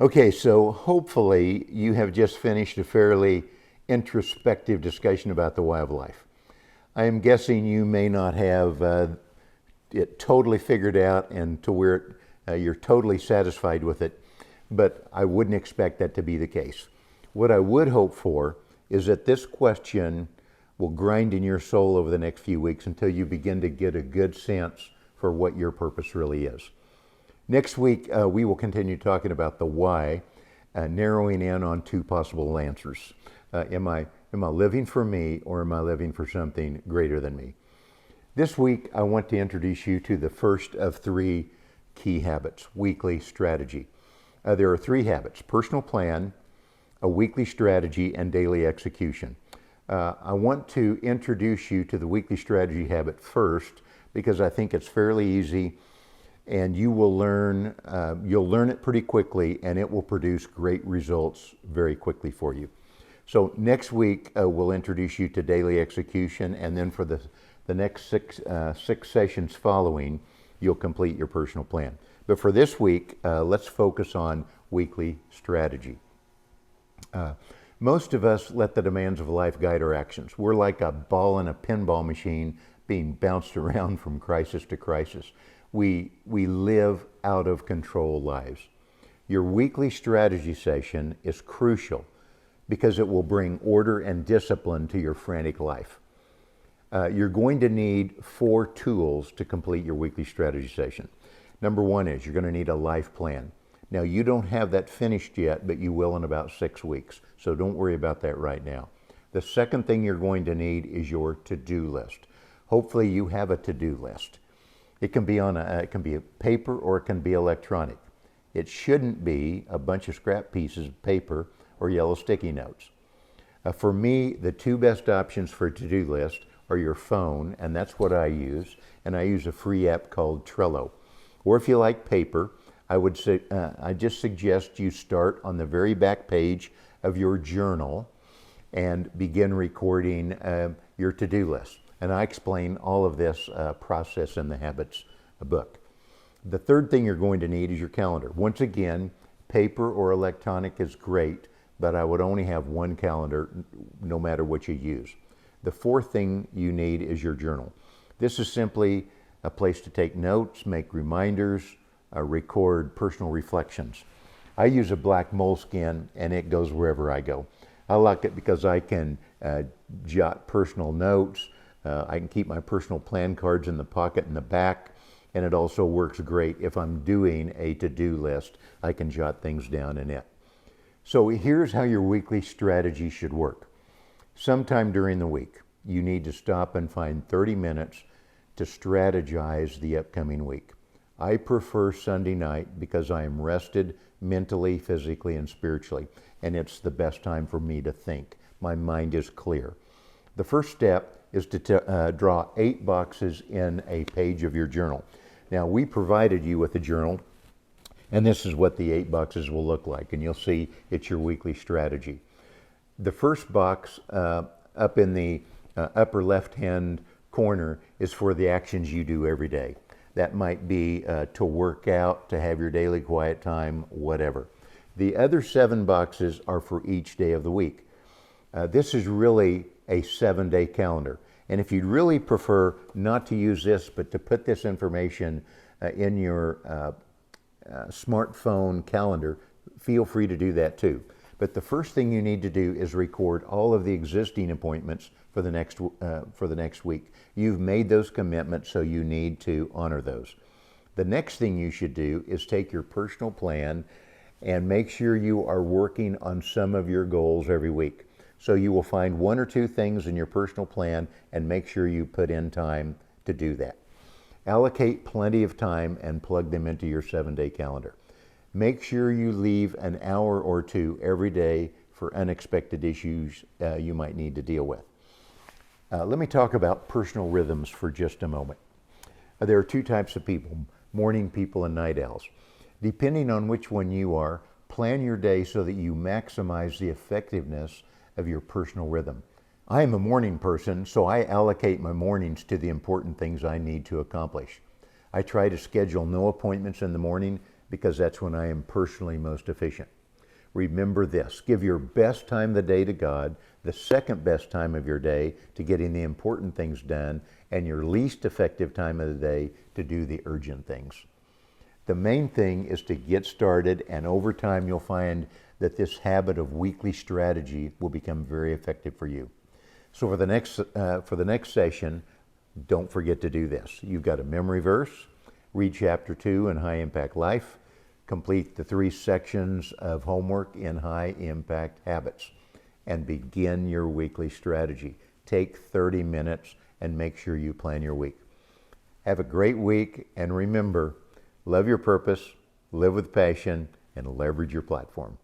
Okay, so hopefully you have just finished a fairly introspective discussion about the why of life. I am guessing you may not have it totally figured out and to where you're totally satisfied with it, but I wouldn't expect that to be the case. What I would hope for is that this question will grind in your soul over the next few weeks until you begin to get a good sense for what your purpose really is. Next week, we will continue talking about the why, narrowing in on two possible answers. Am I living for me, or am I living for something greater than me? This week, I want to introduce you to the first of three key habits, weekly strategy. There are three habits: personal plan, a weekly strategy, and daily execution. I want to introduce you to the weekly strategy habit first because I think it's fairly easy, and you'll learn it pretty quickly, and it will produce great results very quickly for you. So next week we'll introduce you to daily execution, and then for the next six sessions following, you'll complete your personal plan. But for this week, let's focus on weekly strategy. Most of us let the demands of life guide our actions. We're like a ball in a pinball machine being bounced around from crisis to crisis. We live out of control lives. Your weekly strategy session is crucial because it will bring order and discipline to your frantic life. You're going to need four tools to complete your weekly strategy session. Number one is you're going to need a life plan. Now, you don't have that finished yet, but you will in about 6 weeks. So don't worry about that right now. The second thing you're going to need is your to-do list. Hopefully you have a to-do list. It can be it can be a paper, or it can be electronic. It shouldn't be a bunch of scrap pieces of paper or yellow sticky notes. For me, the two best options for a to-do list are your phone, and that's what I use, and I use a free app called Trello. Or if you like paper, I just suggest you start on the very back page of your journal and begin recording your to-do list. And I explain all of this process in the Habits book. The third thing you're going to need is your calendar. Once again, paper or electronic is great, but I would only have one calendar no matter what you use. The fourth thing you need is your journal. This is simply a place to take notes, make reminders, record personal reflections. I use a black moleskin, and it goes wherever I go. I like it because I can jot personal notes. I can keep my personal plan cards in the pocket in the back, and it also works great if I'm doing a to-do list. I can jot things down in it. So here's how your weekly strategy should work. Sometime during the week, you need to stop and find 30 minutes to strategize the upcoming week. I prefer Sunday night because I am rested mentally, physically, and spiritually, and it's the best time for me to think. My mind is clear. The first step is to draw 8 boxes in a page of your journal. Now, we provided you with a journal, and this is what the 8 boxes will look like, and you'll see it's your weekly strategy. The first box up in the upper left-hand corner is for the actions you do every day. That might be to work out, to have your daily quiet time, whatever. The other 7 boxes are for each day of the week. This is really a 7-day calendar. And if you'd really prefer not to use this, but to put this information in your smartphone calendar, feel free to do that too. But the first thing you need to do is record all of the existing appointments for the next week. You've made those commitments, so you need to honor those. The next thing you should do is take your personal plan and make sure you are working on some of your goals every week. So you will find 1 or 2 things in your personal plan and make sure you put in time to do that. Allocate plenty of time and plug them into your 7-day calendar. Make sure you leave an hour or 2 every day for unexpected issues you might need to deal with. Let me talk about personal rhythms for just a moment. There are 2 types of people, morning people and night owls. Depending on which one you are, plan your day so that you maximize the effectiveness of your personal rhythm. I am a morning person, so I allocate my mornings to the important things I need to accomplish. I try to schedule no appointments in the morning because that's when I am personally most efficient. Remember this, give your best time of the day to God, the second best time of your day to getting the important things done, and your least effective time of the day to do the urgent things. The main thing is to get started, and over time you'll find that this habit of weekly strategy will become very effective for you. So for the next session, don't forget to do this. You've got a memory verse, read chapter 2 in High Impact Life, complete the 3 sections of homework in High Impact Habits, and begin your weekly strategy. Take 30 minutes and make sure you plan your week. Have a great week, and remember, love your purpose, live with passion, and leverage your platform.